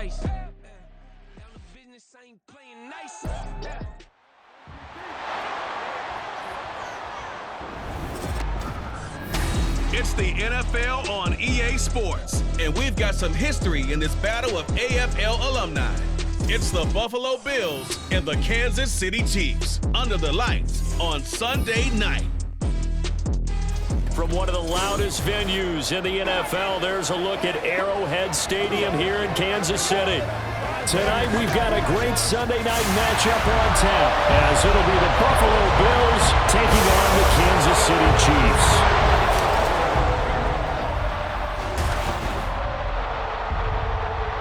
dice. Down the business, I ain't playing nice. It's the NFL on EA Sports, and we've got some history in this battle of AFL alumni. It's the Buffalo Bills and the Kansas City Chiefs under the lights on Sunday night. From one of the loudest venues in the NFL, there's a look at Arrowhead Stadium here in Kansas City. Tonight, we've got a great Sunday night matchup on tap, as it'll be the Buffalo Bills taking on the Kansas City Chiefs.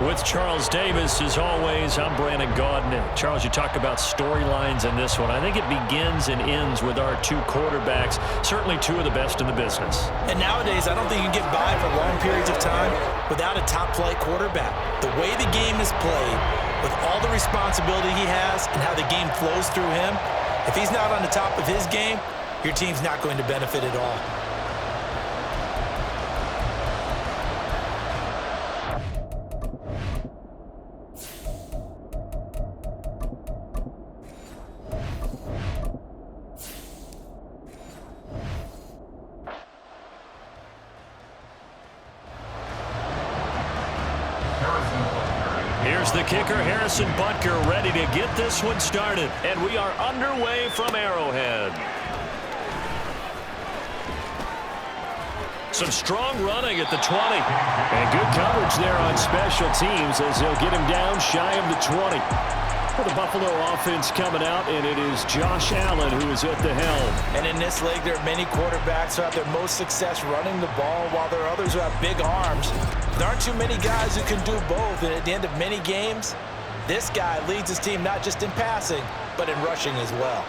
With Charles Davis, as always, I'm Brandon Gaudin. Charles, you talk about storylines in this one. I think it begins and ends with our two quarterbacks, certainly two of the best in the business. And nowadays, I don't think you can get by for long periods of time without a top-flight quarterback. The way the game is played, with all the responsibility he has and how the game flows through him, if he's not on the top of his game, your team's not going to benefit at all. Here's the kicker, Harrison Butker, ready to get this one started. And we are underway from Arrowhead. Some strong running at the 20. And good coverage there on special teams as they'll get him down shy of the 20. For the Buffalo offense coming out, and it is Josh Allen who is at the helm. And in this league, there are many quarterbacks who have their most success running the ball, while there are others who have big arms. There aren't too many guys who can do both, and at the end of many games, this guy leads his team not just in passing, but in rushing as well.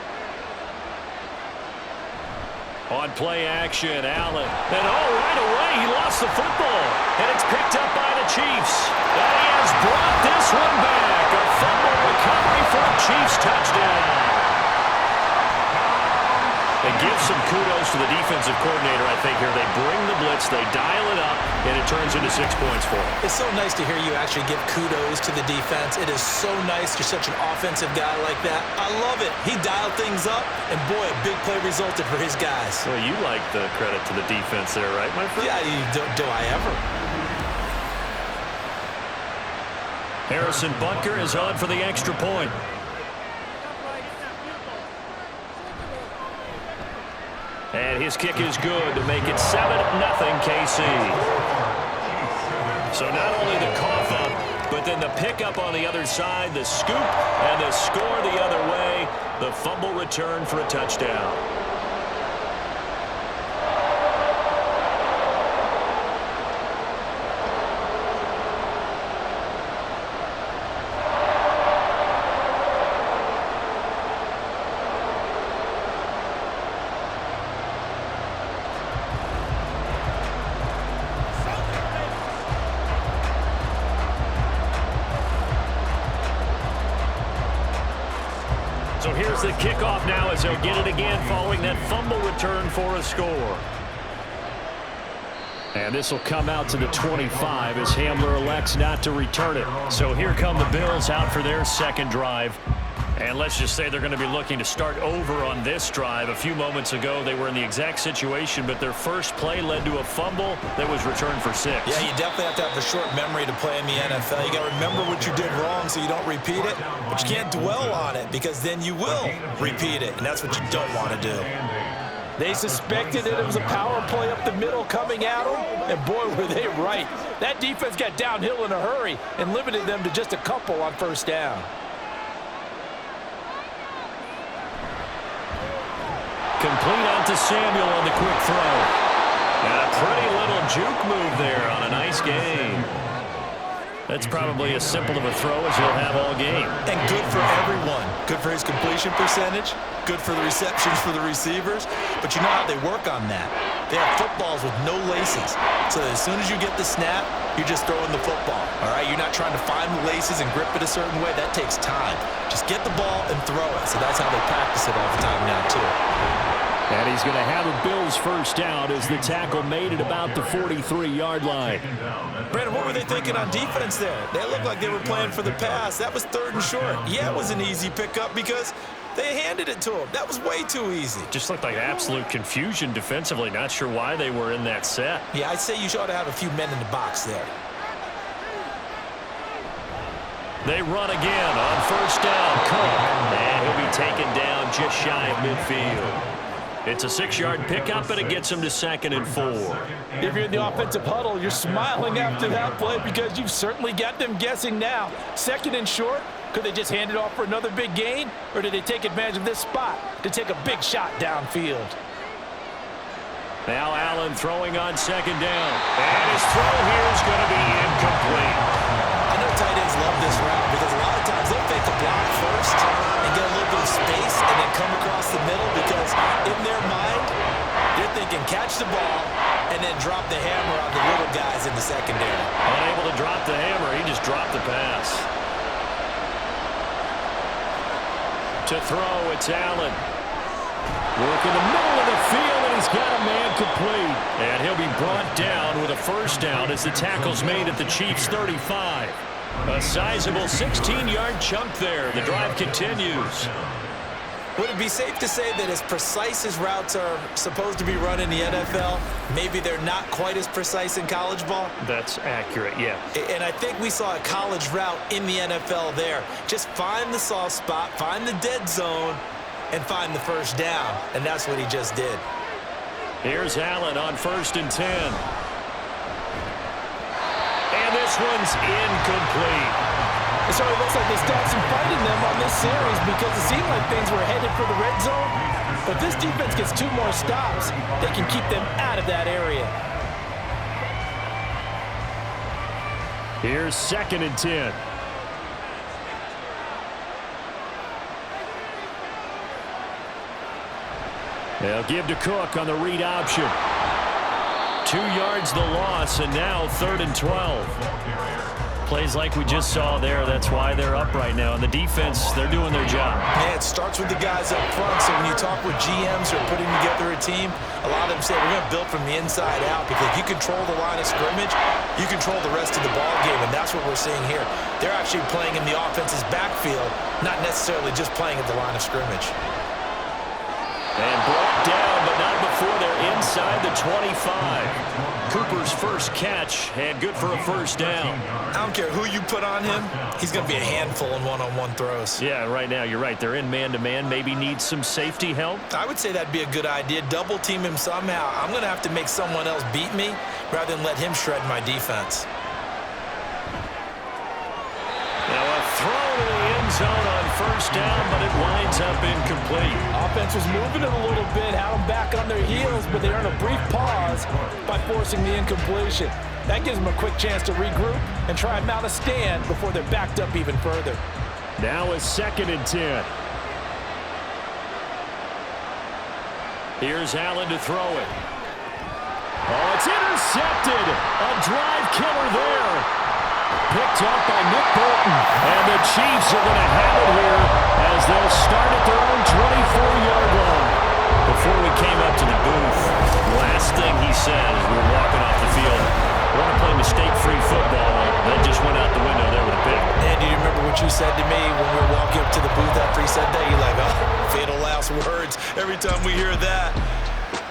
On play action, Allen. And right away, he lost the football. And it's picked up by the Chiefs. And he has brought this one back. A fumble recovery for a Chiefs touchdown. And give some kudos to the defensive coordinator, I think, here. They bring the blitz, they dial it up, and it turns into 6 points for them. It's so nice to hear you actually give kudos to the defense. It is so nice you're such an offensive guy like that. I love it. He dialed things up, and boy, a big play resulted for his guys. Well, you like the credit to the defense there, right, my friend? Yeah, do I ever? Harrison Butker is on for the extra point. And his kick is good to make it 7-0 KC. So not only the cough up, but then the pickup on the other side, the scoop, and the score the other way. The fumble return for a touchdown. So here's the kickoff now as they'll get it again following that fumble return for a score. And this will come out to the 25 as Hamler elects not to return it. So here come the Bills out for their second drive. And let's just say they're going to be looking to start over on this drive. A few moments ago, they were in the exact situation, but their first play led to a fumble that was returned for 6. Yeah, you definitely have to have a short memory to play in the NFL. You got to remember what you did wrong so you don't repeat it, but you can't dwell on it because then you will repeat it, and that's what you don't want to do. They suspected that it was a power play up the middle coming at them, and boy, were they right. That defense got downhill in a hurry and limited them to just a couple on first down. Complete out to Samuel on the quick throw. And a pretty little juke move there on a nice game. That's probably as simple of a throw as he'll have all game. And good for everyone. Good for his completion percentage. Good for the receptions for the receivers. But you know how they work on that. They have footballs with no laces. So as soon as you get the snap, you're just throwing the football. All right? You're not trying to find the laces and grip it a certain way. That takes time. Just get the ball and throw it. So that's how they practice it all the time now, too. And he's going to have a Bills first down as the tackle made at about the 43-yard line. Brandon, what were they thinking on defense there? They looked like they were playing for the pass. That was 3rd and short. Yeah, it was an easy pickup because they handed it to him. That was way too easy. Just looked like absolute confusion defensively. Not sure why they were in that set. Yeah, I'd say you ought to have a few men in the box there. They run again on first down. Cook. And he'll be taken down just shy of midfield. It's a 6-yard pickup, and it gets him to 2nd and 4. If you're in the offensive huddle, you're smiling after that play because you've certainly got them guessing now. 2nd and short. Could they just hand it off for another big gain? Or did they take advantage of this spot to take a big shot downfield? Now Allen throwing on 2nd down. And his throw here is going to be incomplete. I know tight ends love this route because a lot of times they'll fake a block first and get a little bit of space and then come across the middle because in their mind, they're thinking catch the ball and then drop the hammer on the little guys in the secondary. Unable to drop the hammer, he just dropped the pass. To throw, it's Allen. Work in the middle of the field, and he's got a man complete. And he'll be brought down with a first down as the tackle's made at the Chiefs' 35. A sizable 16-yard chunk there. The drive continues. Would it be safe to say that as precise as routes are supposed to be run in the NFL, maybe they're not quite as precise in college ball? That's accurate, yeah. And I think we saw a college route in the NFL there. Just find the soft spot, find the dead zone, and find the first down. And that's what he just did. Here's Allen on 1st and 10. And this one's incomplete. It certainly looks like they started some fight in them on this series because it seemed like things were headed for the red zone. But this defense gets 2 more stops. They can keep them out of that area. Here's 2nd and 10. They'll give to Cook on the read option. 2 yards the loss, and now 3rd and 12. Plays like we just saw there. That's why they're up right now. And the defense, they're doing their job. Yeah, it starts with the guys up front. So when you talk with GMs who are putting together a team, a lot of them say we're going to build from the inside out because if you control the line of scrimmage, you control the rest of the ball game, and that's what we're seeing here. They're actually playing in the offense's backfield, not necessarily just playing at the line of scrimmage. And brought down, but not before they're inside the 25. Cooper's first catch, and good for a first down. I don't care who you put on him. He's going to be a handful in one-on-one throws. Yeah, right now, you're right. They're in man-to-man. Maybe need some safety help. I would say that'd be a good idea. Double team him somehow. I'm going to have to make someone else beat me rather than let him shred my defense. Now a throw to the end zone on first down, but it winds up incomplete. Offense was moving it a little bit, had them back on their heels, but they earned a brief pause by forcing the incompletion. That gives them a quick chance to regroup and try and mount a stand before they're backed up even further. Now a 2nd and 10. Here's Allen to throw it. Oh, it's intercepted. A drive killer there. Picked up by Nick Bolton. And the Chiefs are going to have it here as they'll start at their own 24-yard line. Before we came up to the booth, last thing he said as we were walking off the field, we're going to play mistake-free football. That just went out the window there with a pick. And do you remember what you said to me when we were walking up to the booth after he said that? You're like, oh, fatal last words. Every time we hear that,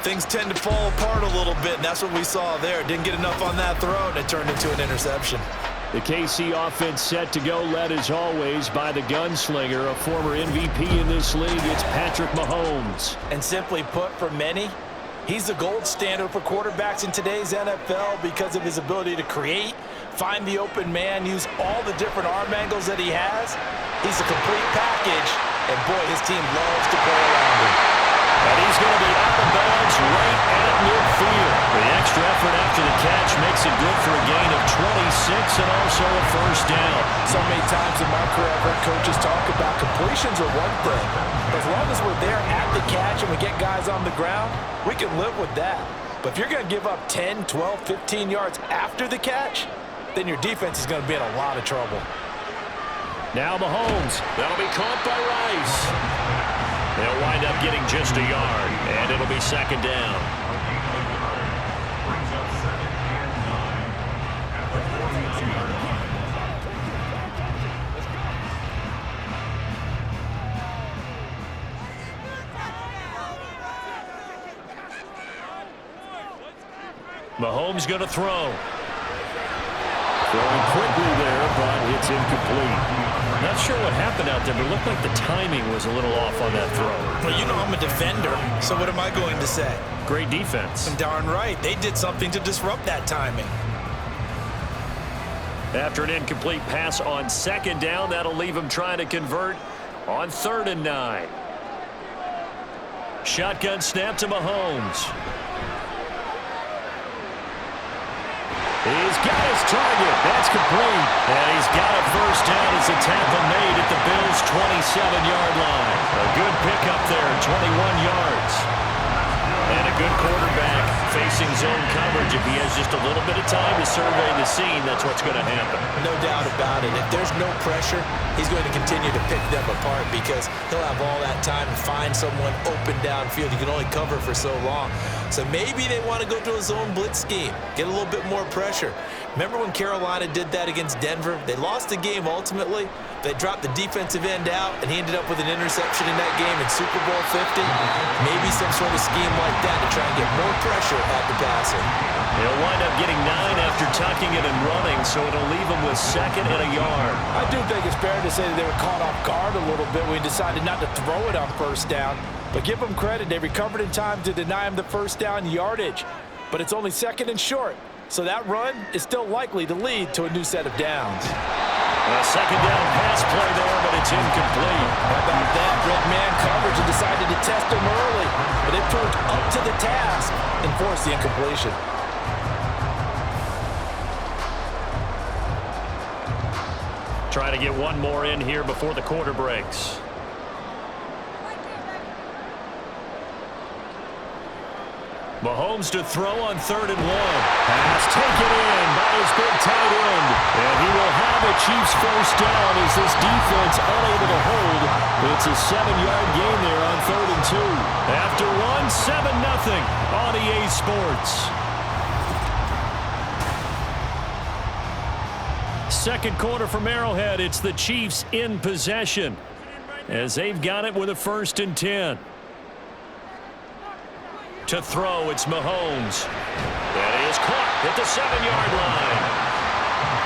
things tend to fall apart a little bit, and that's what we saw there. Didn't get enough on that throw, and it turned into an interception. The KC offense set to go, led as always by the gunslinger, a former MVP in this league. It's Patrick Mahomes. And simply put, for many, he's the gold standard for quarterbacks in today's NFL because of his ability to create, find the open man, use all the different arm angles that he has. He's a complete package, and boy, his team loves to play around him. And he's going to be out of bounds right at midfield. The extra effort after the catch makes it good for a gain of 26 and also a first down. So many times in my career, I've heard coaches talk about completions are one thing. As long as we're there at the catch and we get guys on the ground, we can live with that. But if you're going to give up 10, 12, 15 yards after the catch, then your defense is going to be in a lot of trouble. Now Mahomes. That'll be caught by Rice. They'll wind up getting just a yard, and it'll be second down. Mahomes going to throw. Throwing quickly there, but it's incomplete. Not sure what happened out there, but it looked like the timing was a little off on that throw. Well, you know I'm a defender, so what am I going to say? Great defense. I'm darn right. They did something to disrupt that timing. After an incomplete pass on second down, that'll leave him trying to convert on 3rd and 9. Shotgun snap to Mahomes. He's got his target. That's complete. And he's got a first down as a tackle made at the Bills' 27-yard line. A good pickup there, 21 yards. And a good quarterback facing zone coverage. If he has just a little bit of time to survey the scene, that's what's going to happen. No doubt about it. If there's no pressure, he's going to continue to pick them apart because he'll have all that time to find someone open downfield. He can only cover for so long. So maybe they want to go to a zone blitz scheme, get a little bit more pressure. Remember when Carolina did that against Denver? They lost the game ultimately. They dropped the defensive end out, and he ended up with an interception in that game in Super Bowl 50. Maybe some sort of scheme like that to try and get more pressure at the passer. They'll wind up getting 9 after tucking it and running, so it'll leave them with 2nd and a yard. I do think it's fair to say that they were caught off guard a little bit when we decided not to throw it on first down. But give them credit. They recovered in time to deny him the first down yardage. But it's only 2nd and short. So that run is still likely to lead to a new set of downs. A 2nd down pass play there, but it's incomplete. How about that? Red man coverage and decided to test him early. But they proved up to the task and forced the incompletion. Trying to get one more in here before the quarter breaks. Mahomes to throw on 3rd and 1. Pass taken in by his big tight end. And he will have a Chiefs first down as this defense unable to hold. It's a 7-yard gain there on 3rd and 2. After one, 7-0 on EA Sports. Second quarter from Arrowhead. It's the Chiefs in possession as they've got it with a 1st and 10. To throw, it's Mahomes. That is caught at the 7-yard line.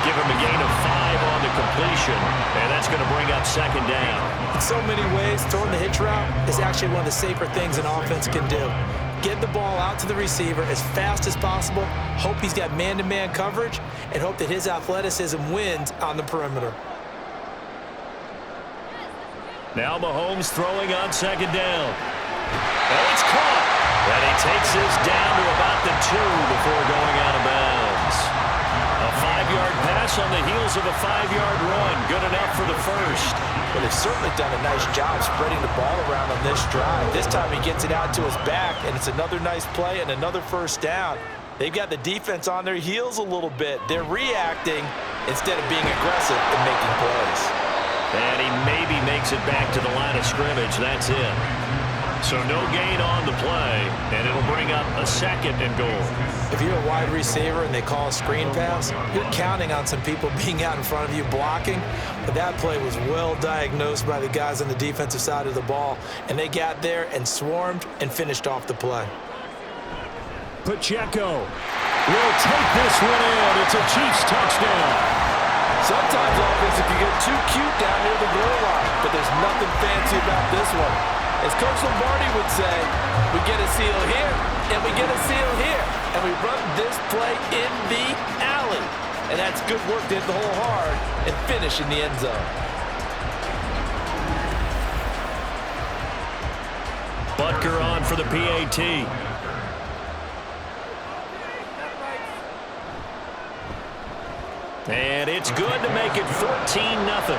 Give him a gain of 5 on the completion, and that's going to bring up 2nd down. In so many ways, throwing the hitch route is actually one of the safer things an offense can do. Get the ball out to the receiver as fast as possible, hope he's got man-to-man coverage, and hope that his athleticism wins on the perimeter. Now Mahomes throwing on 2nd down. And it's caught. And he takes this down to about the 2 before going out of bounds. A 5-yard pass on the heels of a 5-yard run. Good enough for the first. Well, they've certainly done a nice job spreading the ball around on this drive. This time he gets it out to his back, and it's another nice play and another first down. They've got the defense on their heels a little bit. They're reacting instead of being aggressive and making plays. And he maybe makes it back to the line of scrimmage. That's it. So no gain on the play, and it'll bring up a 2nd and goal. If you're a wide receiver and they call a screen pass, you're counting on some people being out in front of you blocking. But that play was well diagnosed by the guys on the defensive side of the ball, and they got there and swarmed and finished off the play. Pacheco will take this one in. It's a Chiefs touchdown. Sometimes offense can get too cute down near the goal line, but there's nothing fancy about this one. As Coach Lombardi would say, we get a seal here, and we get a seal here, and we run this play in the alley. And that's good work to hit the hole hard and finish in the end zone. Butker on for the PAT. And it's good to make it 14-0.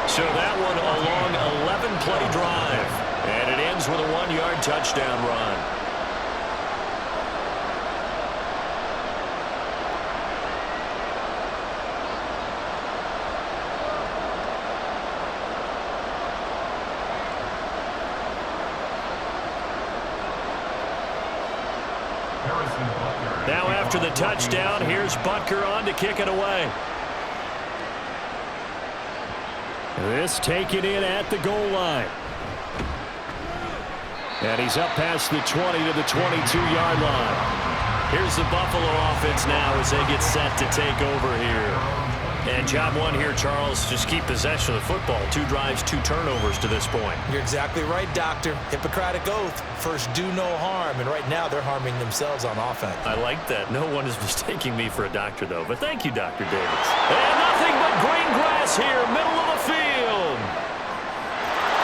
So that one a long 11-play drive. And it ends with a 1-yard touchdown run. Now after the touchdown, here's Butker on to kick it away. This taken in at the goal line. And he's up past the 20 to the 22-yard line. Here's the Buffalo offense now as they get set to take over here. And job one here, Charles, just keep possession of the football. 2 drives, 2 turnovers to this point. You're exactly right, Doctor. Hippocratic oath. First, do no harm. And right now, they're harming themselves on offense. I like that. No one is mistaking me for a doctor, though. But thank you, Dr. Davis. And nothing but green grass here, middle of the field.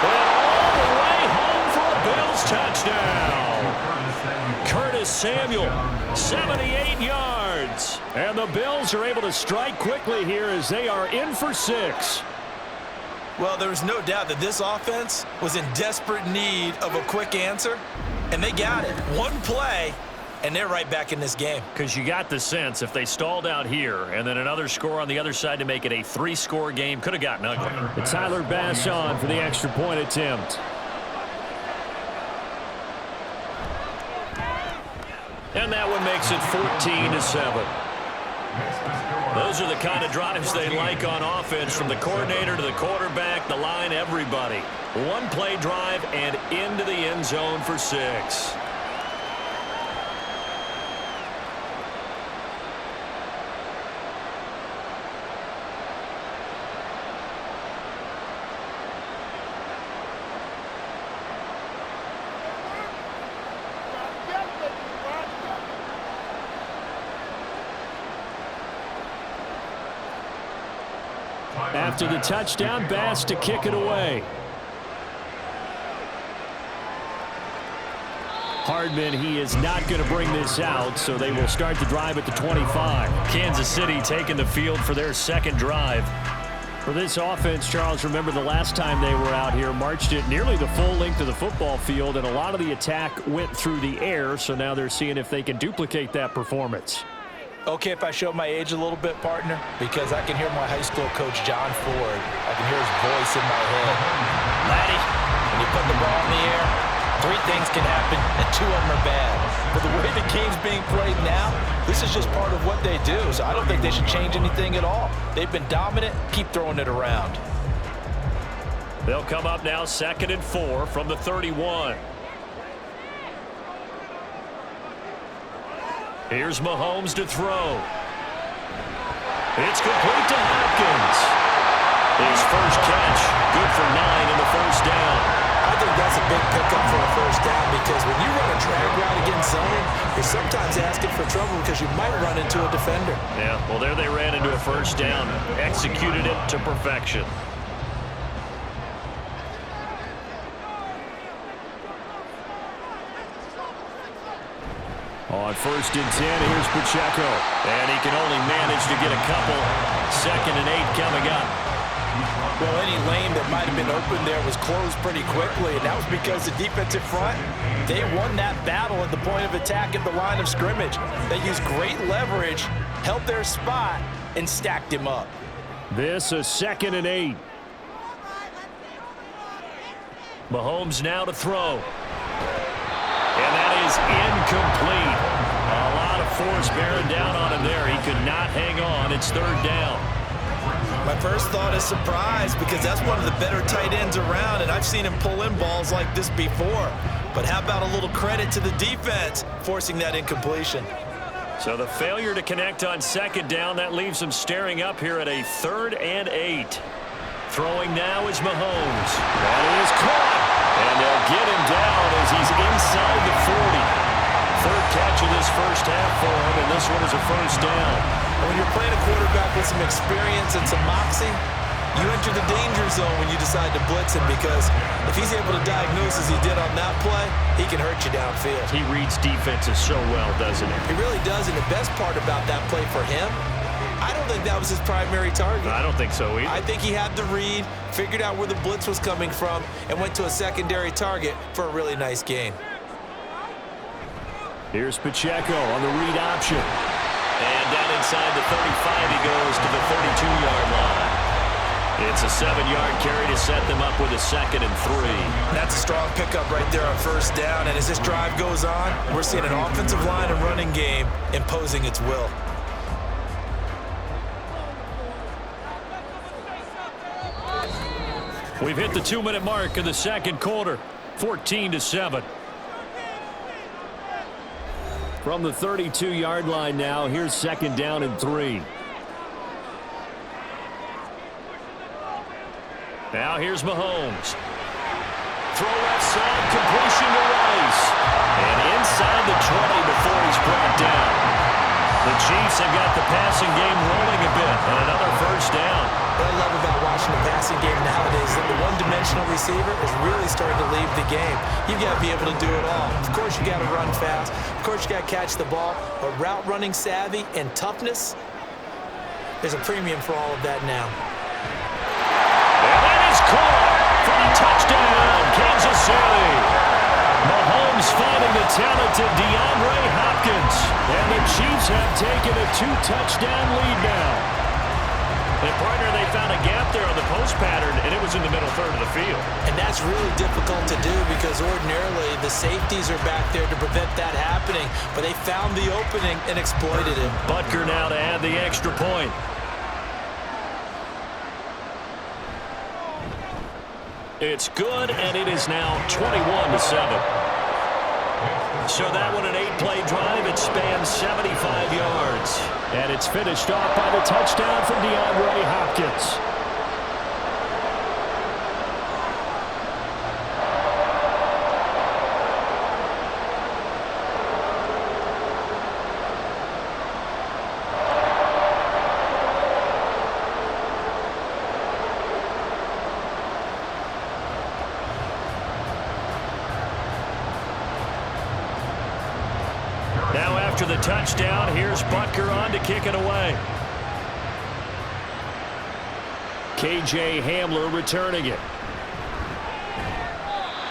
And all the way home for a Bills touchdown. Curtis Samuel, 78 yards. And the Bills are able to strike quickly here as they are in for 6. Well, there's no doubt that this offense was in desperate need of a quick answer, and they got it. One play, and they're right back in this game. Because you got the sense if they stalled out here and then another score on the other side to make it a 3-score game, could have gotten ugly. And Tyler Bass on for the extra point attempt. And that one makes it 14-7. Those are the kind of drives they like on offense, from the coordinator to the quarterback, the line, everybody. One play drive and into the end zone for 6. After the touchdown, Bass to kick it away. Hardman, he is not going to bring this out, so they will start the drive at the 25. Kansas City taking the field for their second drive. For this offense, Charles, remember the last time they were out here, marched it nearly the full length of the football field, and a lot of the attack went through the air, so now they're seeing if they can duplicate that performance. Okay, if I show my age a little bit, partner, because I can hear my high school coach, John Ford. I can hear his voice in my head. Laddie, when you put the ball in the air, 3 things can happen, and 2 of them are bad. But the way the game's being played now, this is just part of what they do, so I don't think they should change anything at all. They've been dominant. Keep throwing it around. They'll come up now 2nd and 4 from the 31. Here's Mahomes to throw. It's complete to Hopkins. His first catch, good for 9 and the first down. I think that's a big pickup for a first down, because when you run a drag route against zone, you're sometimes asking for trouble because you might run into a defender. Yeah, well, there they ran into a first down. Executed it to perfection. On 1st and 10, here's Pacheco. And he can only manage to get a couple. 2nd and 8 coming up. Well, any lane that might have been open there was closed pretty quickly, and that was because the defensive front, they won that battle at the point of attack at the line of scrimmage. They used great leverage, held their spot, and stacked him up. This a 2nd and 8. Mahomes now to throw. And that is incomplete. A lot of force bearing down on him there. He could not hang on. It's 3rd down. My first thought is surprise, because that's one of the better tight ends around, and I've seen him pull in balls like this before. But how about a little credit to the defense forcing that incompletion? So the failure to connect on 2nd down, that leaves him staring up here at a 3rd and 8. Throwing now is Mahomes. That is caught. And they'll get him down as he's inside the 40. 3rd catch of this first half for him, and this one is a first down. When you're playing a quarterback with some experience and some moxie, you enter the danger zone when you decide to blitz him, because if he's able to diagnose as he did on that play, he can hurt you downfield. He reads defenses so well, doesn't he? He really does, and the best part about that play for him, I don't think that was his primary target. I don't think so either. I think he had the read, figured out where the blitz was coming from, and went to a secondary target for a really nice gain. Here's Pacheco on the read option. And down inside the 35 he goes to the 32-yard line. It's It's a 7-yard carry to set them up with a 2nd and 3. That's a strong pickup right there on first down. And as this drive goes on, we're seeing an offensive line and running game imposing its will. We've hit the 2-minute mark in the second quarter, 14-7. From the 32-yard line now, here's 2nd down and 3. Now here's Mahomes. Throw left side, completion to Rice. And inside the 20 before he's brought down. The Chiefs have got the passing game rolling a bit, and another first down. What I love about watching the passing game nowadays is that the one-dimensional receiver is really starting to leave the game. You've got to be able to do it all. Of course, you got to run fast. Of course, you got to catch the ball. But route running savvy and toughness, there's a premium for all of that now. And that is caught for a touchdown, Kansas City. Mahomes finding the talented DeAndre Hopkins. And the Chiefs have taken a 2-touchdown lead now. And, partner, they found a gap there on the post pattern, and it was in the middle third of the field. And that's really difficult to do because ordinarily the safeties are back there to prevent that happening. But they found the opening and exploited it. Butker now to add the extra point. It's good, and it is now 21-7. So that one an 8-play drive. It spans 75 yards. And it's finished off by the touchdown from DeAndre Hopkins. Now after the touchdown, here's Butker on to kick it away. KJ Hamler returning it.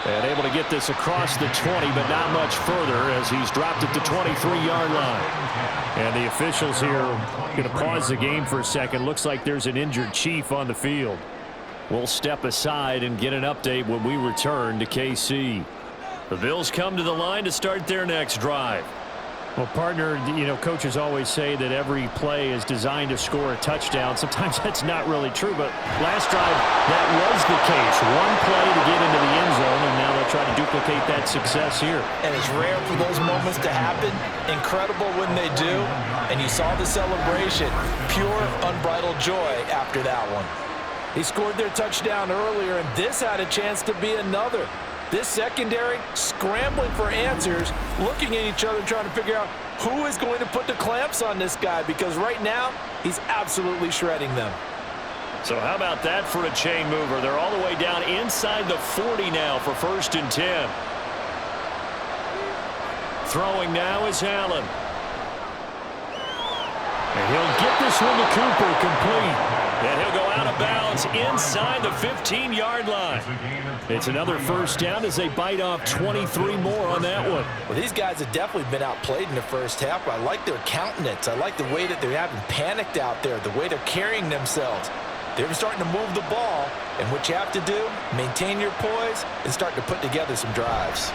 And able to get this across the 20, but not much further as he's dropped at the 23-yard line. And the officials here going to pause the game for a second. Looks like there's an injured Chief on the field. We'll step aside and get an update when we return to KC. The Bills come to the line to start their next drive. Well, partner, you know, coaches always say that every play is designed to score a touchdown. Sometimes that's not really true, but last drive, that was the case. One play to get into the end zone, and now they'll try to duplicate that success here. And it's rare for those moments to happen. Incredible when they do. And you saw the celebration. Pure, unbridled joy after that one. He scored their touchdown earlier, and this had a chance to be another. This secondary scrambling for answers, looking at each other, trying to figure out who is going to put the clamps on this guy, because right now he's absolutely shredding them. So how about that for a chain mover? They're all the way down inside the 40 now for 1st and 10. Throwing now is Allen. And he'll get this one to Cooper, complete. And he'll go out of bounds inside the 15-yard line. It's another first down as they bite off 23 more on that one. Well, these guys have definitely been outplayed in the first half. I like their countenance. I like the way that they're having panicked out there, the way they're carrying themselves. They're starting to move the ball, and what you have to do, maintain your poise and start to put together some drives.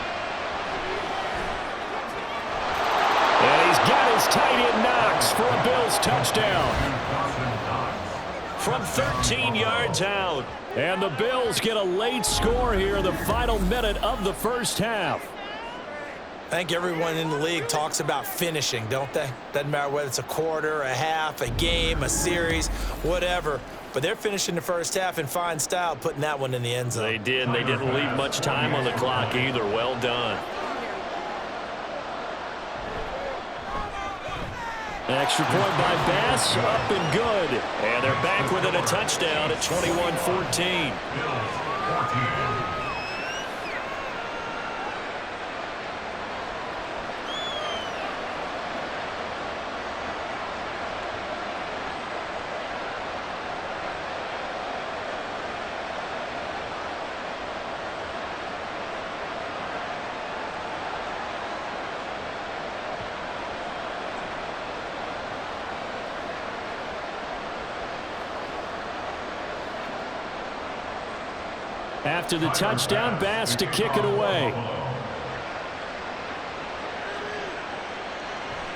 And he's got his tight end Knox for a Bills touchdown. From 13 yards out. And the Bills get a late score here in the final minute of the first half. I think everyone in the league talks about finishing, don't they? Doesn't matter whether it's a quarter, a half, a game, a series, whatever. But they're finishing the first half in fine style, putting that one in the end zone. They did, and they didn't leave much time on the clock either. Well done. Extra point by Bass, up and good. And they're back within a touchdown at 21-14. After the touchdown, Bass to kick it away.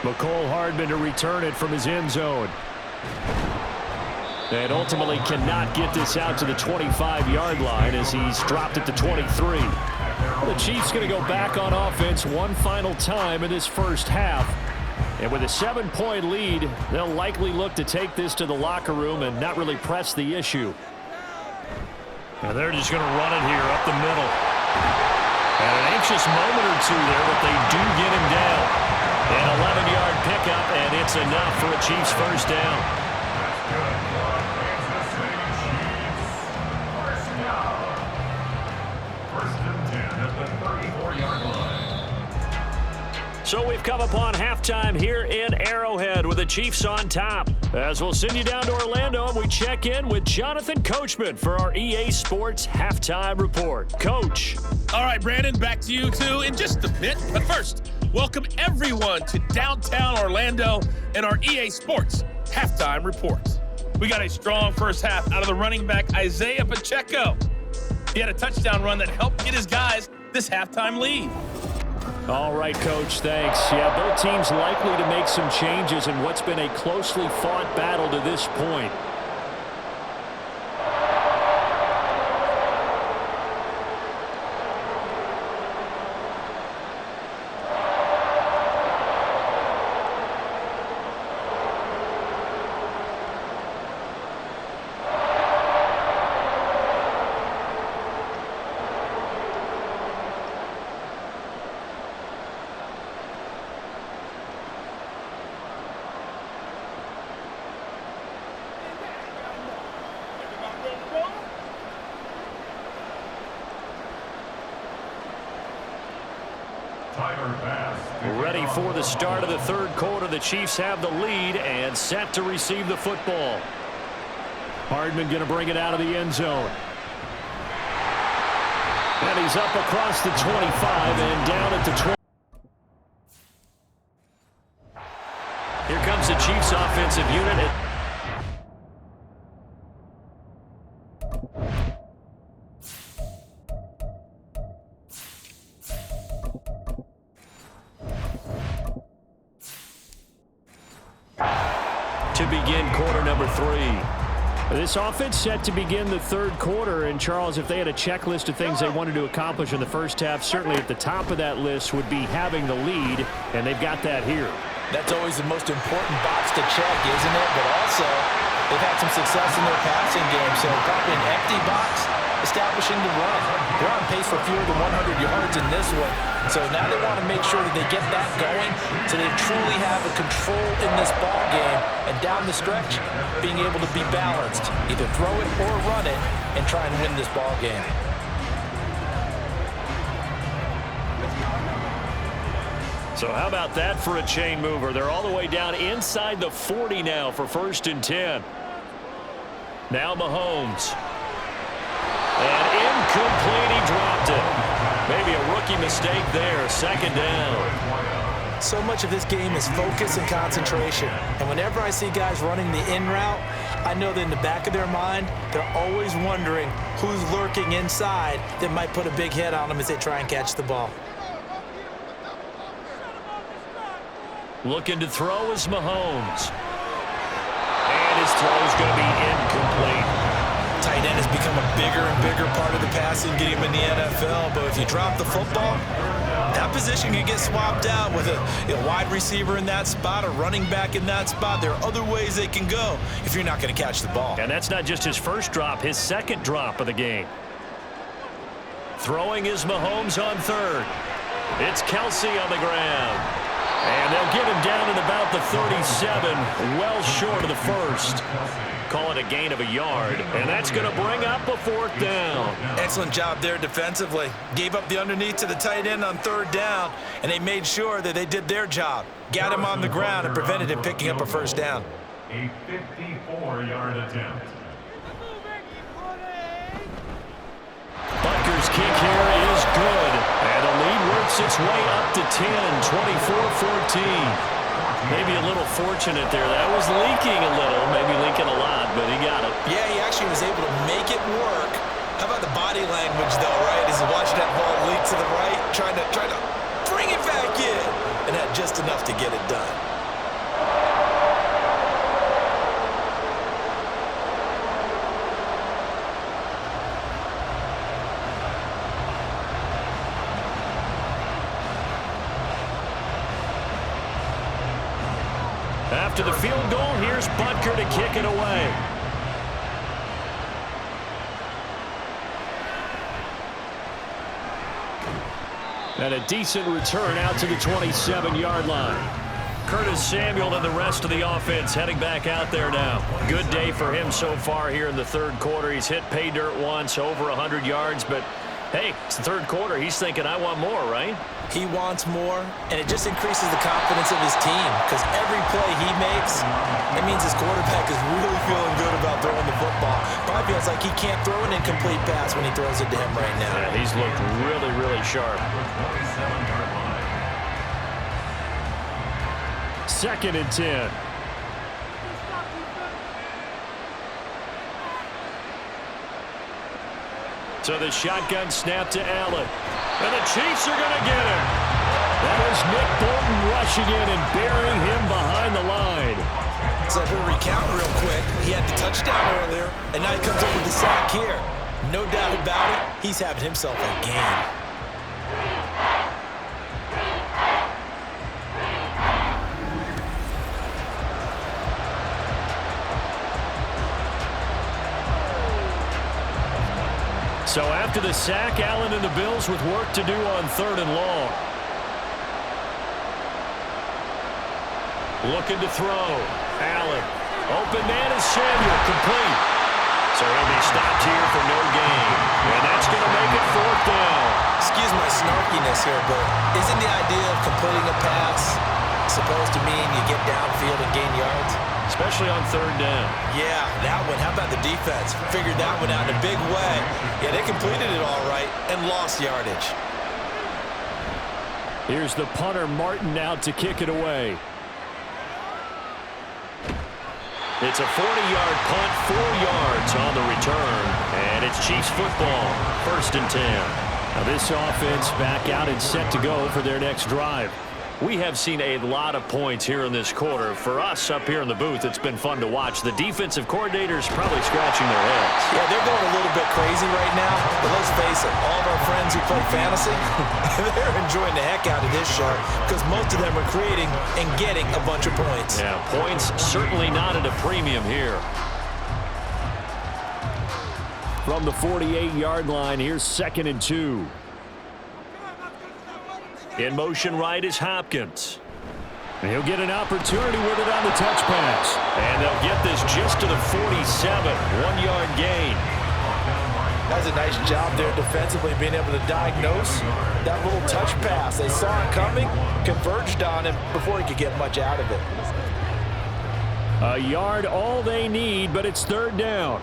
McCole Hardman to return it from his end zone. And ultimately cannot get this out to the 25-yard line as he's dropped it to 23. The Chiefs going to go back on offense one final time in this first half. And with a 7-point lead, they'll likely look to take this to the locker room and not really press the issue. And they're just going to run it here up the middle. And an anxious moment or two there, but they do get him down. An 11-yard pickup, and it's enough for a Chiefs first down. So we've come upon halftime here in Arrowhead with the Chiefs on top. As we'll send you down to Orlando and we check in with Jonathan Coachman for our EA Sports Halftime Report. Coach. All right, Brandon, back to you two in just a bit. But first, welcome everyone to downtown Orlando and our EA Sports Halftime Report. We got a strong first half out of the running back Isaiah Pacheco. He had a touchdown run that helped get his guys this halftime lead. All right, Coach, thanks. Yeah, both teams likely to make some changes in what's been a closely fought battle to this point. Ready for the start of the third quarter. The Chiefs have the lead and set to receive the football. Hardman going to bring it out of the end zone. And he's up across the 25 and down at the 20. Here comes the Chiefs offensive unit. To begin quarter number 3. This offense set to begin the third quarter. And, Charles, if they had a checklist of things they wanted to accomplish in the first half, certainly at the top of that list would be having the lead, and they've got that here. That's always the most important box to check, isn't it? But also, they've had some success in their passing game, so probably an empty box, establishing the run. They're on pace for fewer than 100 yards in this one. So now they want to make sure that they get that going so they truly have a control in this ball game. And down the stretch, being able to be balanced. Either throw it or run it and try and win this ball game. So how about that for a chain mover? They're all the way down inside the 40 now for 1st and 10. Now Mahomes. And incomplete, he dropped it. Maybe a rookie mistake there, 2nd down. So much of this game is focus and concentration. And whenever I see guys running the in route, I know that in the back of their mind, they're always wondering who's lurking inside that might put a big hit on them as they try and catch the ball. Looking to throw is Mahomes. And his throw is going to be incomplete. Tight end has become a bigger and bigger part of the passing game in the NFL, but if you drop the football, that position can get swapped out with a wide receiver in that spot, a running back in that spot. There are other ways they can go if you're not going to catch the ball. And that's not just his first drop, his 2nd drop of the game. Throwing is Mahomes on 3rd. It's Kelsey on the ground. And they'll get him down at about the 37, well short of the 1st. Call it a gain of a yard, and that's going to bring up a 4th down. Excellent job there defensively. Gave up the underneath to the tight end on 3rd down, and they made sure that they did their job. Got him on the ground and prevented him picking up a 1st down. A 54-yard attempt. Butker's kick here is good, and the lead works its way up to 10, 24-14. Maybe a little fortunate there. That was leaking a little, maybe leaking a lot, but he got it. Yeah, he actually was able to make it work How about the body language, though, right? As he's watching that ball leak to the right, trying to bring it back in, and had just enough to get it done. After the field goal, here's Butker to kick it away. And a decent return out to the 27-yard line. Curtis Samuel and the rest of the offense heading back out there now. Good day for him so far here in the third quarter. He's hit pay dirt once, over 100 yards, but hey, it's the third quarter. He's thinking, I want more, right? He wants more, and it just increases the confidence of his team because every play he makes, it means his quarterback is really feeling good about throwing the football. Probably feels like he can't throw an incomplete pass when he throws it to him right now. Yeah, he's looked really, really sharp. 2nd and 10. So the shotgun snap to Allen. And the Chiefs are going to get him. That is Nick Bolton rushing in and burying him behind the line. So if we recount real quick, he had the touchdown earlier, and now he comes up with the sack here. No doubt about it, he's having himself a game. So after the sack, Allen and the Bills with work to do on 3rd and long. Looking to throw. Allen. Open man is Samuel. Complete. So he'll be stopped here for no gain. And that's going to make it 4th down. Excuse my snarkiness here, but isn't the idea of completing a pass supposed to mean you get downfield and gain yards? Especially on 3rd down. Yeah, that one. How about the defense? Figured that one out in a big way. Yeah, they completed it all right and lost yardage. Here's the punter, Martin, out to kick it away. It's a 40-yard punt, 4 yards on the return, and it's Chiefs football, 1st and 10. Now this offense back out and set to go for their next drive. We have seen a lot of points here in this quarter. For us up here in the booth, it's been fun to watch. The defensive coordinators probably scratching their heads. Yeah, they're going a little bit crazy right now, but let's face it, all of our friends who play fantasy, they're enjoying the heck out of this show because most of them are creating and getting a bunch of points. Yeah, points certainly not at a premium here. From the 48-yard line, here's 2nd and 2. In motion right is Hopkins. And he'll get an opportunity with it on the touch pass. And they'll get this just to the 47. 1-yard gain. That was a nice job there defensively, being able to diagnose that little touch pass. They saw it coming, converged on him before he could get much out of it. A yard all they need, but it's 3rd down.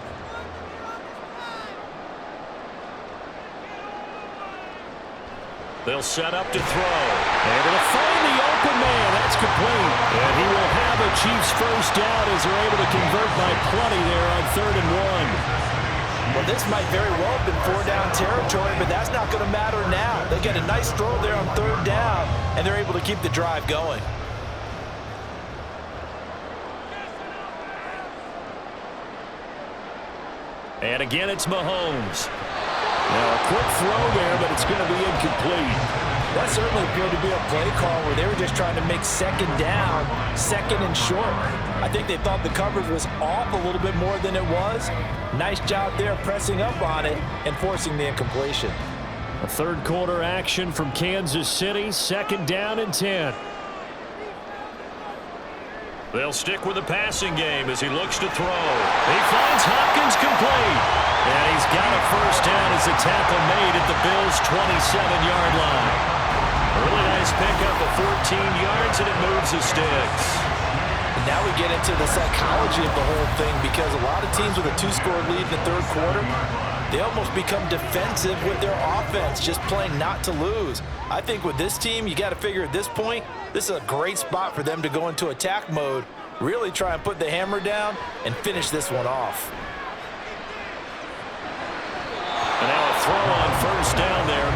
They'll set up to throw. And it'll find the open man. That's complete. And he will have a Chiefs 1st down as they're able to convert by plenty there on 3rd and 1. Well, this might very well have been 4-down territory, but that's not going to matter now. They get a nice throw there on 3rd down, and they're able to keep the drive going. And again, it's Mahomes. Now, a quick throw there, but it's going to be incomplete. That certainly appeared to be a play call where they were just trying to make 2nd down, 2nd and short. I think they thought the coverage was off a little bit more than it was. Nice job there pressing up on it and forcing the incompletion. A 3rd quarter action from Kansas City, 2nd down and 10. They'll stick with the passing game as he looks to throw. He finds Hopkins complete. And he's got a 1st down as the tackle made at the Bills' 27-yard line. Really nice pickup of 14 yards, and it moves the sticks. Now we get into the psychology of the whole thing because a lot of teams with a 2-score lead in the 3rd quarter, they almost become defensive with their offense, just playing not to lose. I think with this team, you got to figure at this point, this is a great spot for them to go into attack mode, really try and put the hammer down and finish this one off.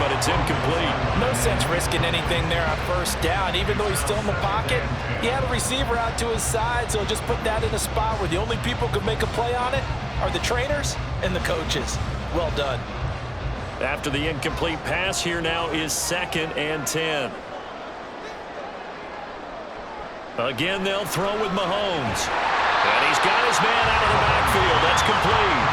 but it's incomplete. No sense risking anything there on first down. Even though he's still in the pocket, he had a receiver out to his side, so just put that in a spot where the only people who could make a play on it are the trainers and the coaches. Well done. After the incomplete pass, here now is 2nd and 10. Again, they'll throw with Mahomes. And he's got his man out of the backfield. That's complete.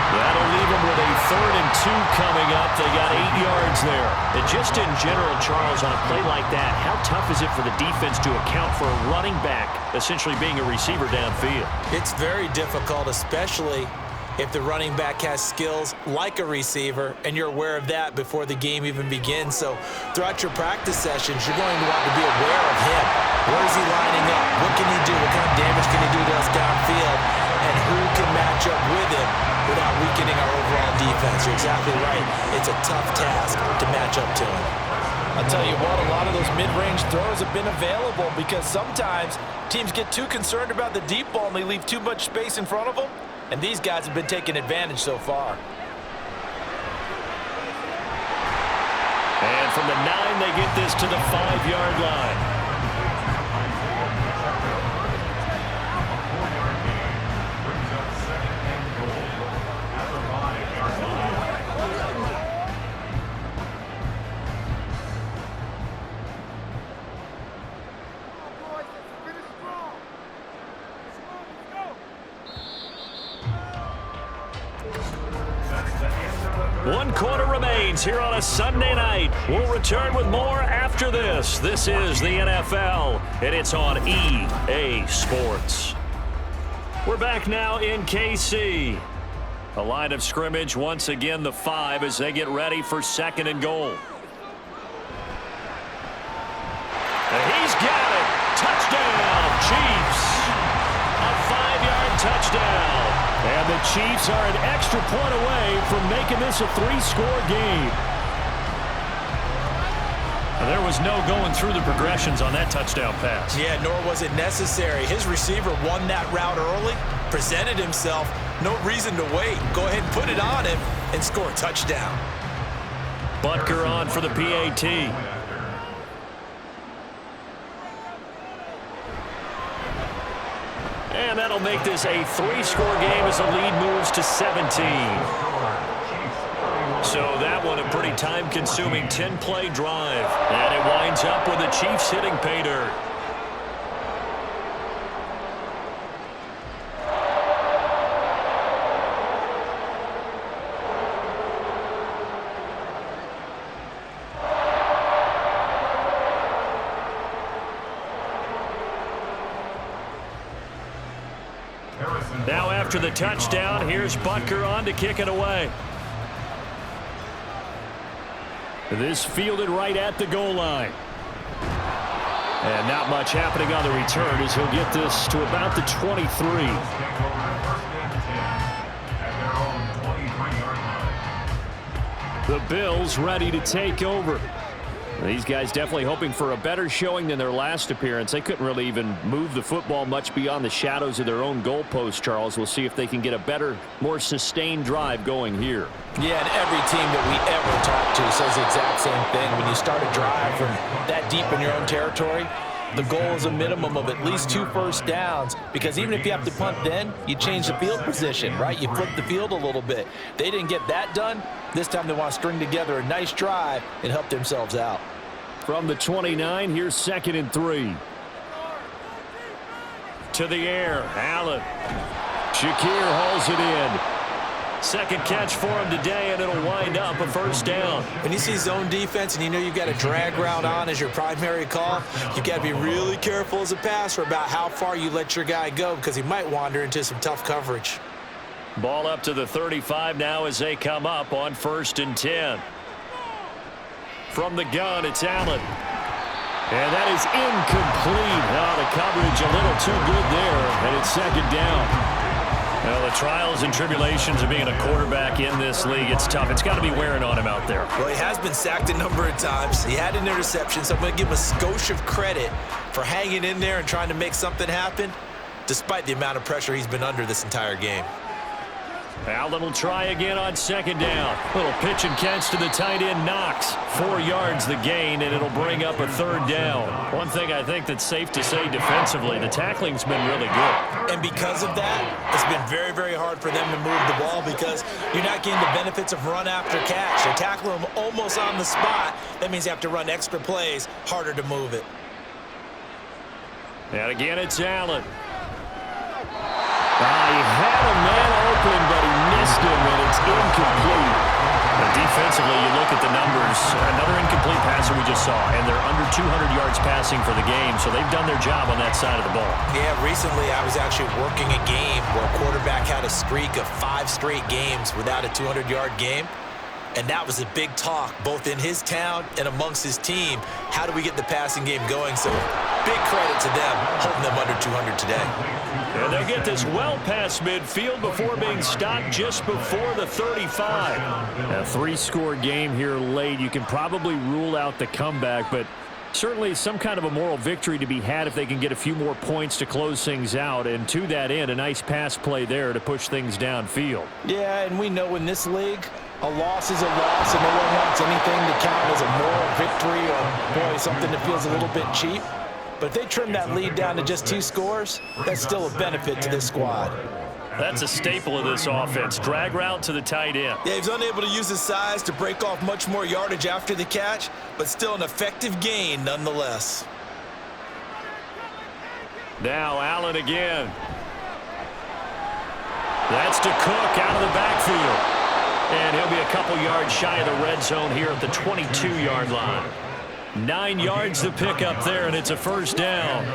That'll leave him with a 3rd and 2 coming up. They got 8 yards there. And just in general, Charles, on a play like that, how tough is it for the defense to account for a running back essentially being a receiver downfield? It's very difficult, especially if the running back has skills like a receiver, and you're aware of that before the game even begins. So throughout your practice sessions, you're going to want to be aware of him. Where is he lining up? What can he do? What kind of damage can he do to us downfield? And who can match up with him without weakening our overall defense? You're exactly right. It's a tough task to match up to him. I'll tell you what, a lot of those mid-range throws have been available because sometimes teams get too concerned about the deep ball and they leave too much space in front of them. And these guys have been taking advantage so far. And from the 9, they get this to the 5-yard line. One quarter remains here on a Sunday night. We'll return with more after this. This is the NFL, and it's on EA Sports. We're back now in KC. A line of scrimmage, once again the 5 as they get ready for 2nd and goal. And he's got it. Touchdown, Chiefs. A 5-yard touchdown. And the Chiefs are an extra point away from making this a 3-score game. There was no going through the progressions on that touchdown pass. Yeah, nor was it necessary. His receiver won that route early, presented himself, no reason to wait. Go ahead and put it on him and score a touchdown. Butker on for the PAT. And that'll make this a 3-score game as the lead moves to 17. So that one a pretty time-consuming 10-play drive. And it winds up with the Chiefs hitting pay dirt. Now after the touchdown, here's Butker on to kick it away. This fielded right at the goal line. And not much happening on the return as he'll get this to about the 23. The Bills ready to take over. These guys definitely hoping for a better showing than their last appearance. They couldn't really even move the football much beyond the shadows of their own goalpost, Charles. We'll see if they can get a better, more sustained drive going here. Yeah, and every team that we ever talk to says the exact same thing. When you start a drive from that deep in your own territory, the goal is a minimum of at least 2 first downs, because even if you have to punt then, you change the field position, right? You flip the field a little bit. They didn't get that done. This time they want to string together a nice drive and help themselves out. From the 29, here's 2nd and 3. To the air, Allen. Shakir hauls it in. Second catch for him today, and it'll wind up a first down. When you see zone defense and you know you've got a drag route on as your primary call, you've got to be really careful as a passer about how far you let your guy go, because he might wander into some tough coverage. Ball up to the 35 now as they come up on 1st and 10. From the gun, it's Allen. And that is incomplete. Now the coverage a little too good there, and it's 2nd down. Well, the trials and tribulations of being a quarterback in this league, it's tough. It's got to be wearing on him out there. Well, he has been sacked a number of times. He had an interception, so I'm going to give him a skosh of credit for hanging in there and trying to make something happen, despite the amount of pressure he's been under this entire game. Allen will try again on second down. Little pitch and catch to the tight end, Knox. 4 yards the gain, and it'll bring up a third down. One thing I think that's safe to say defensively, the tackling's been really good. And because of that, it's been very, very hard for them to move the ball because you're not getting the benefits of run after catch. They tackle them almost on the spot. That means you have to run extra plays, harder to move it. And again, it's Allen. He had a man open, but he missed him, and it's incomplete. But defensively, you look at the numbers. Another incomplete passer we just saw, and they're under 200 yards passing for the game, so they've done their job on that side of the ball. Yeah, recently I was actually working a game where a quarterback had a streak of 5 straight games without a 200-yard game. And that was a big talk, both in his town and amongst his team. How do we get the passing game going? So big credit to them, holding them under 200 today. And they'll get this well past midfield before being stopped just before the 35. A 3-score game here late. You can probably rule out the comeback, but certainly some kind of a moral victory to be had if they can get a few more points to close things out. And to that end, a nice pass play there to push things downfield. Yeah, and we know in this league, a loss is a loss, and no one wants anything to count as a moral victory or, boy, something that feels a little bit cheap. But if they trim that lead down to just 2 scores, that's still a benefit to this squad. That's a staple of this offense. Drag route to the tight end. Yeah, he's unable to use his size to break off much more yardage after the catch, but still an effective gain nonetheless. Now Allen again. That's to Cook out of the backfield. And he'll be a couple yards shy of the red zone here at the 22-yard line. 9 yards to pick up there, and it's a first down.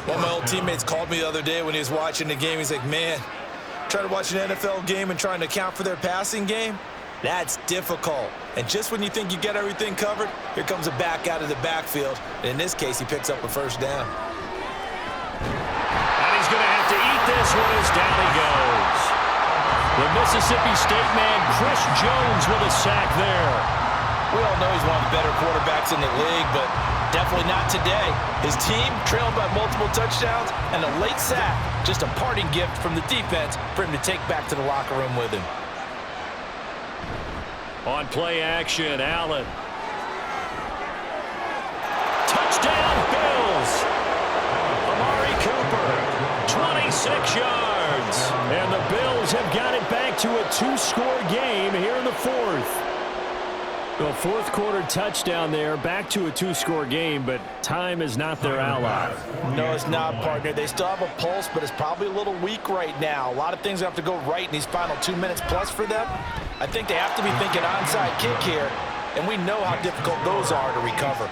One of my old teammates called me the other day when he was watching the game. He's like, man, trying to watch an NFL game and trying to account for their passing game, that's difficult. And just when you think you get everything covered, here comes a back out of the backfield. And in this case, he picks up a first down. And he's going to have to eat this one as down he goes. The Mississippi State man, Chris Jones, with a sack there. We all know he's one of the better quarterbacks in the league, but definitely not today. His team trailed by multiple touchdowns, and a late sack, just a parting gift from the defense for him to take back to the locker room with him. On play action, Allen. Touchdown, Bills. Amari Cooper, 26 yards. And the Bills have got it back to a 2-score game here in the 4th. The 4th quarter touchdown there, back to a 2-score game, but time is not their ally. No, it's not, partner. They still have a pulse, but it's probably a little weak right now. A lot of things have to go right in these final 2 minutes plus for them. I think they have to be thinking onside kick here, and we know how difficult those are to recover.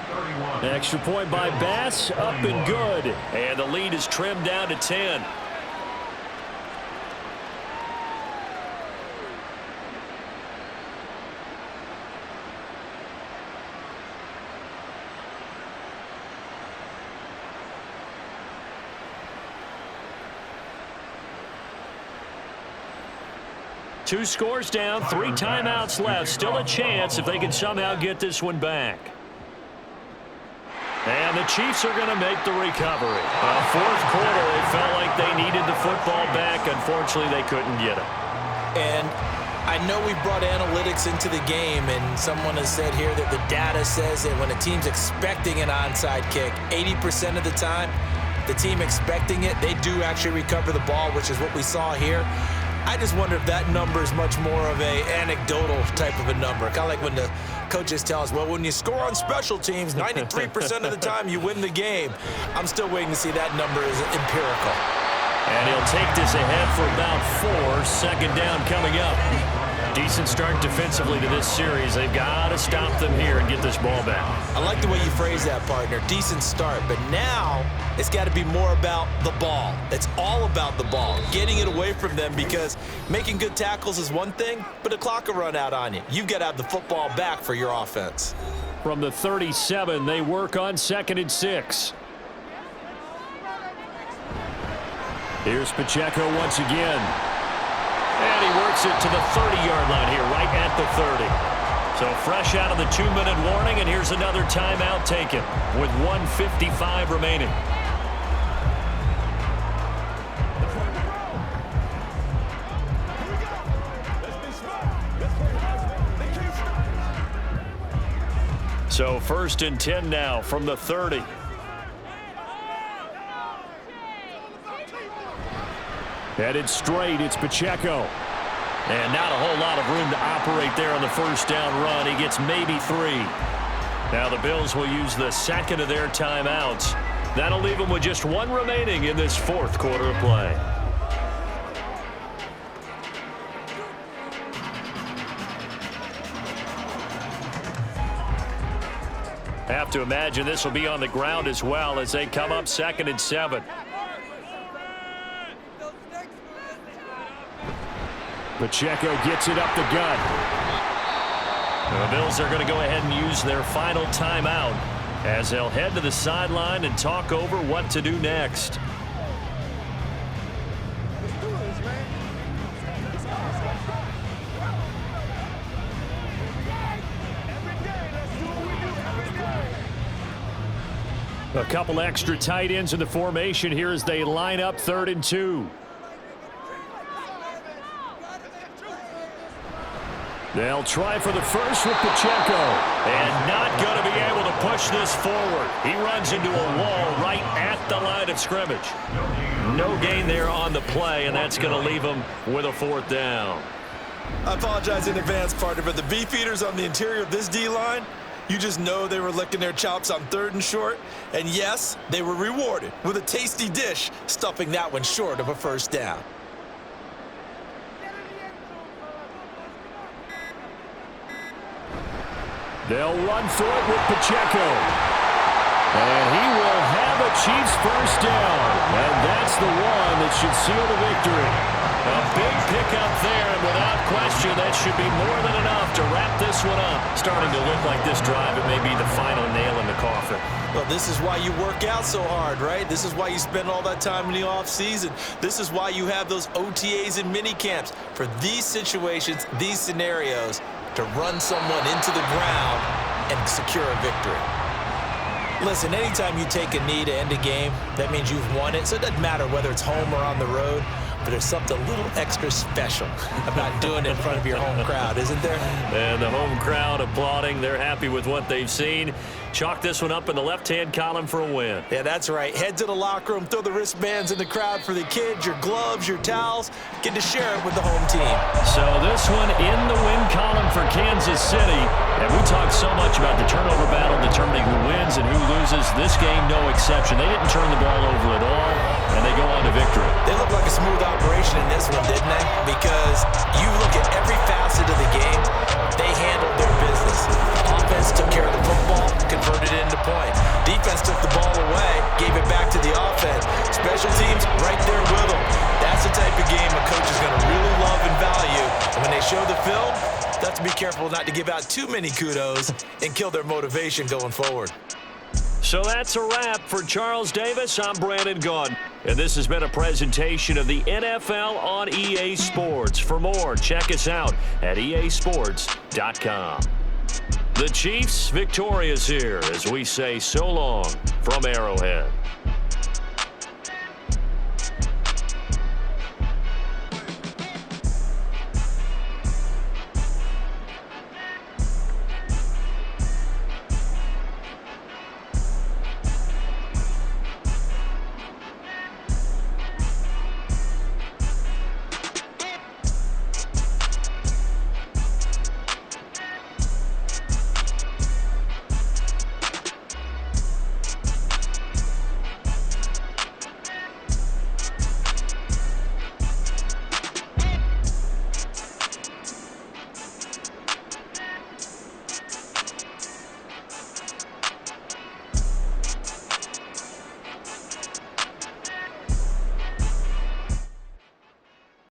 An extra point by Bass, up and good. And the lead is trimmed down to 10. Two scores down, 3 timeouts left. Still a chance if they can somehow get this one back. And the Chiefs are going to make the recovery. 4th quarter, they felt like they needed the football back. Unfortunately, they couldn't get it. And I know we brought analytics into the game, and someone has said here that the data says that when a team's expecting an onside kick, 80% of the time, the team expecting it, they do actually recover the ball, which is what we saw here. I just wonder if that number is much more of a anecdotal type of a number. Kind of like when the coaches tell us, well, when you score on special teams, 93% of the time you win the game. I'm still waiting to see that number is empirical. And he'll take this ahead for about 4. Second down coming up. Decent start defensively to this series. They've got to stop them here and get this ball back. I like the way you phrase that, partner. Decent start. But now it's got to be more about the ball. It's all about the ball, getting it away from them, because making good tackles is one thing, but the clock will run out on you. You've got to have the football back for your offense. From the 37, they work on 2nd and 6. Here's Pacheco once again. And he works it to the 30-yard line here, right at the 30. So fresh out of the 2-minute warning, and here's another timeout taken with 1:55 remaining. So 1st and 10 now from the 30. Headed straight, it's Pacheco. And not a whole lot of room to operate there on the first down run. He gets maybe 3. Now the Bills will use the second of their timeouts. That'll leave them with just 1 remaining in this 4th quarter of play. Have to imagine this will be on the ground as well as they come up 2nd and 7. Pacheco gets it up the gut. The Bills are going to go ahead and use their final timeout as they'll head to the sideline and talk over what to do next. A couple extra tight ends in the formation here as they line up 3rd and 2. They'll try for the first with Pacheco. And not going to be able to push this forward. He runs into a wall right at the line of scrimmage. No gain there on the play, and that's going to leave him with a 4th down. I apologize in advance, partner, but the beefeaters on the interior of this D-line, you just know they were licking their chops on 3rd and short. And yes, they were rewarded with a tasty dish, stuffing that one short of a 1st down. They'll run for it with Pacheco. And he will have a Chiefs 1st down. And that's the one that should seal the victory. A big pickup there, and without question, that should be more than enough to wrap this one up. Starting to look like this drive, it may be the final nail in the coffin. Well, this is why you work out so hard, right? This is why you spend all that time in the offseason. This is why you have those OTAs and mini camps for these situations, these scenarios, to run someone into the ground and secure a victory. Listen, anytime you take a knee to end a game, that means you've won it. So it doesn't matter whether it's home or on the road, but there's something a little extra special about doing it in front of your home crowd, isn't there? And the home crowd applauding. They're happy with what they've seen. Chalk this one up in the left-hand column for a win. Yeah, that's right. Head to the locker room, throw the wristbands in the crowd for the kids, your gloves, your towels. Get to share it with the home team. So this one in the win column for Kansas City. And we talked so much about the turnover battle determining who wins and who loses. This game, no exception. They didn't turn the ball over at all, and they go on to victory. They look like a smooth operation in this one, didn't they? Because you look at every facet of the game, they handled their business. Offense took care of the football, converted it into point. Defense took the ball away, gave it back to the offense. Special teams right there with them. That's the type of game a coach is going to really love and value. And when they show the film, they have to be careful not to give out too many kudos and kill their motivation going forward. So that's a wrap for Charles Davis. I'm Brandon Gaudin. And this has been a presentation of the NFL on EA Sports. For more, check us out at easports.com. The Chiefs victorious here as we say so long from Arrowhead.